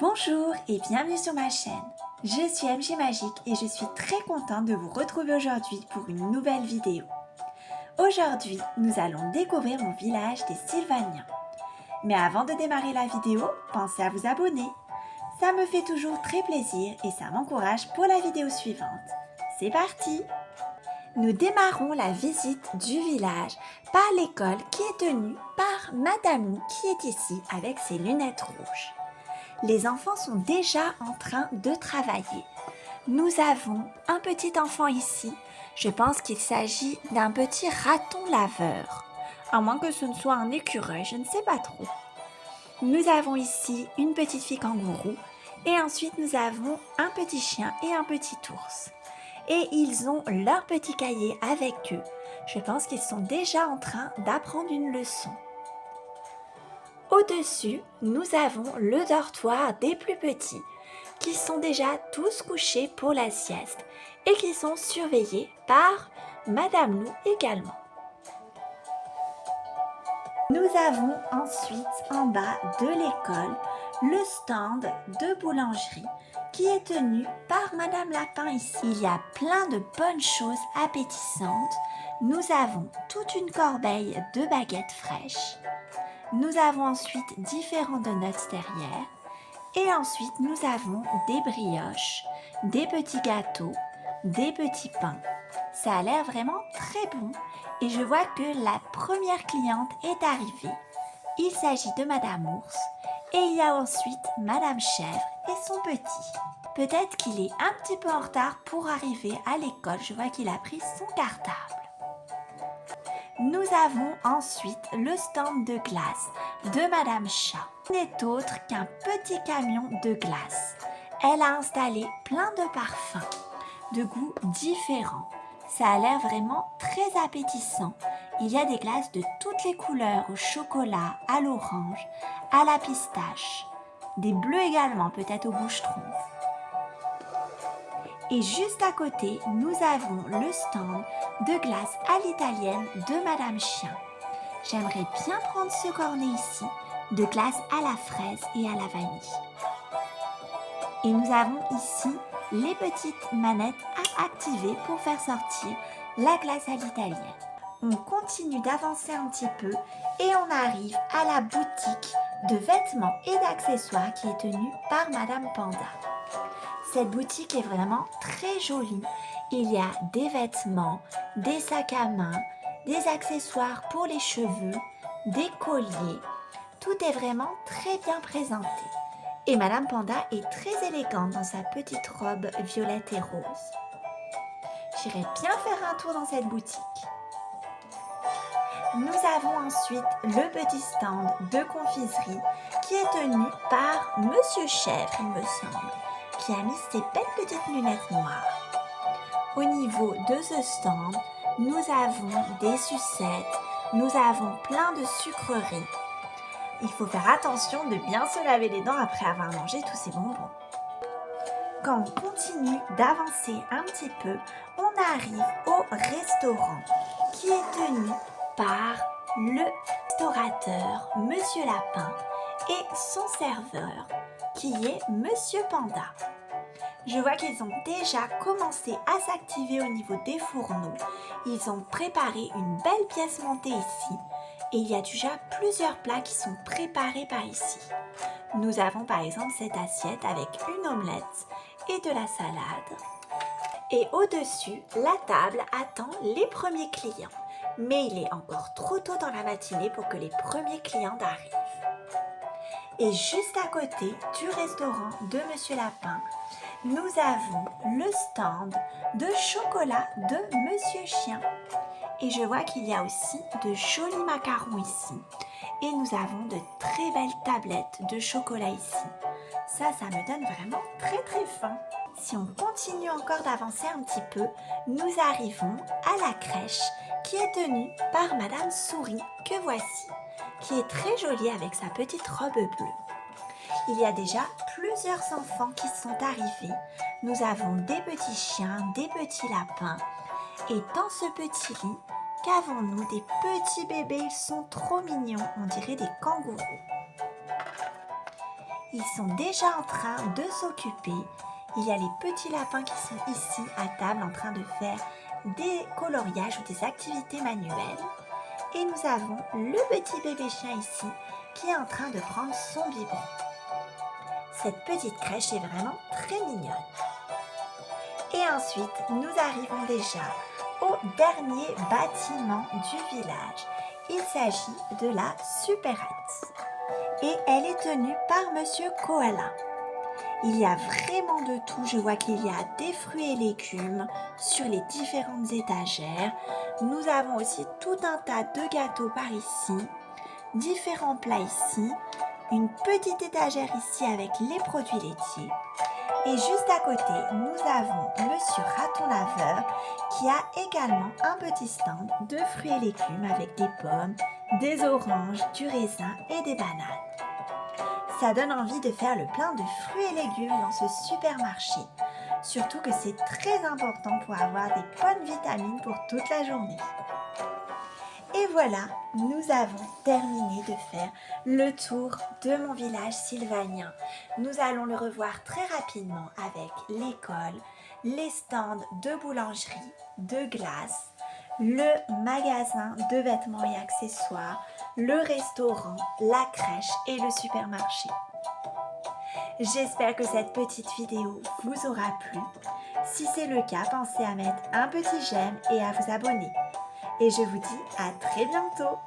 Bonjour et bienvenue sur ma chaîne. Je suis MG Magique et je suis très contente de vous retrouver aujourd'hui pour une nouvelle vidéo. Aujourd'hui, nous allons découvrir mon village des Sylvaniens. Mais avant de démarrer la vidéo, pensez à vous abonner. Ça me fait toujours très plaisir et ça m'encourage pour la vidéo suivante. C'est parti! Nous démarrons la visite du village par l'école qui est tenue par Madame Lou qui est ici avec ses lunettes rouges. Les enfants sont déjà en train de travailler. Nous avons un petit enfant ici. Je pense qu'il s'agit d'un petit raton laveur. À moins que ce ne soit un écureuil, je ne sais pas trop. Nous avons ici une petite fille kangourou et ensuite nous avons un petit chien et un petit ours. Et ils ont leur petit cahier avec eux. Je pense qu'ils sont déjà en train d'apprendre une leçon. Au-dessus, nous avons le dortoir des plus petits, qui sont déjà tous couchés pour la sieste et qui sont surveillés par Madame Lou également. Nous avons ensuite en bas de l'école le stand de boulangerie qui est tenu par Madame Lapin ici. Il y a plein de bonnes choses appétissantes. Nous avons toute une corbeille de baguettes fraîches. Nous avons ensuite différents donuts derrière et ensuite nous avons des brioches, des petits gâteaux, des petits pains. Ça a l'air vraiment très bon et je vois que la première cliente est arrivée. Il s'agit de Madame Ours et il y a ensuite Madame Chèvre et son petit. Peut-être qu'il est un petit peu en retard pour arriver à l'école. Je vois qu'il a pris son cartable. Nous avons ensuite le stand de glace de Madame Chat. Ce n'est autre qu'un petit camion de glace. Elle a installé plein de parfums, de goûts différents. Ça a l'air vraiment très appétissant. Il y a des glaces de toutes les couleurs, au chocolat, à l'orange, à la pistache. Des bleus également, peut-être au bouche-trou. Et juste à côté, nous avons le stand de glace à l'italienne de Madame Chien. J'aimerais bien prendre ce cornet ici, de glace à la fraise et à la vanille. Et nous avons ici les petites manettes à activer pour faire sortir la glace à l'italienne. On continue d'avancer un petit peu et on arrive à la boutique de vêtements et d'accessoires qui est tenue par Madame Panda. Cette boutique est vraiment très jolie. Il y a des vêtements, des sacs à main, des accessoires pour les cheveux, des colliers. Tout est vraiment très bien présenté. Et Madame Panda est très élégante dans sa petite robe violette et rose. J'irai bien faire un tour dans cette boutique. Nous avons ensuite le petit stand de confiserie qui est tenu par Monsieur Chèvre, il me semble, qui a mis ses belles petites lunettes noires. Au niveau de ce stand, nous avons des sucettes, nous avons plein de sucreries. Il faut faire attention de bien se laver les dents après avoir mangé tous ces bonbons. Quand on continue d'avancer un petit peu, on arrive au restaurant qui est tenu par le restaurateur Monsieur Lapin et son serveur qui est Monsieur Panda. Je vois qu'ils ont déjà commencé à s'activer au niveau des fourneaux. Ils ont préparé une belle pièce montée ici et il y a déjà plusieurs plats qui sont préparés par ici. Nous avons par exemple cette assiette avec une omelette et de la salade. Et au-dessus, la table attend les premiers clients. Mais il est encore trop tôt dans la matinée pour que les premiers clients arrivent. Et juste à côté du restaurant de Monsieur Lapin, nous avons le stand de chocolat de Monsieur Chien. Et je vois qu'il y a aussi de jolis macarons ici. Et nous avons de très belles tablettes de chocolat ici. Ça me donne vraiment très très faim. Si on continue encore d'avancer un petit peu, nous arrivons à la crèche qui est tenue par Madame Souris, que voici, qui est très jolie avec sa petite robe bleue. Il y a déjà plusieurs enfants qui sont arrivés. Nous avons des petits chiens, des petits lapins. Et dans ce petit lit, qu'avons-nous? Des petits bébés, ils sont trop mignons, on dirait des kangourous. Ils sont déjà en train de s'occuper. Il y a les petits lapins qui sont ici à table en train de faire des coloriages ou des activités manuelles. Et nous avons le petit bébé chien ici qui est en train de prendre son biberon. Cette petite crèche est vraiment très mignonne. Et ensuite, nous arrivons déjà au dernier bâtiment du village. Il s'agit de la supérette. Et elle est tenue par Monsieur Koala. Il y a vraiment de tout. Je vois qu'il y a des fruits et légumes sur les différentes étagères. Nous avons aussi tout un tas de gâteaux par ici, différents plats ici, une petite étagère ici avec les produits laitiers. Et juste à côté, nous avons Monsieur Raton Laveur qui a également un petit stand de fruits et légumes avec des pommes, des oranges, du raisin et des bananes. Ça donne envie de faire le plein de fruits et légumes dans ce supermarché. Surtout que c'est très important pour avoir des bonnes vitamines pour toute la journée. Et voilà, nous avons terminé de faire le tour de mon village sylvanien. Nous allons le revoir très rapidement avec l'école, les stands de boulangerie, de glace, le magasin de vêtements et accessoires, le restaurant, la crèche et le supermarché. J'espère que cette petite vidéo vous aura plu. Si c'est le cas, pensez à mettre un petit j'aime et à vous abonner. Et je vous dis à très bientôt!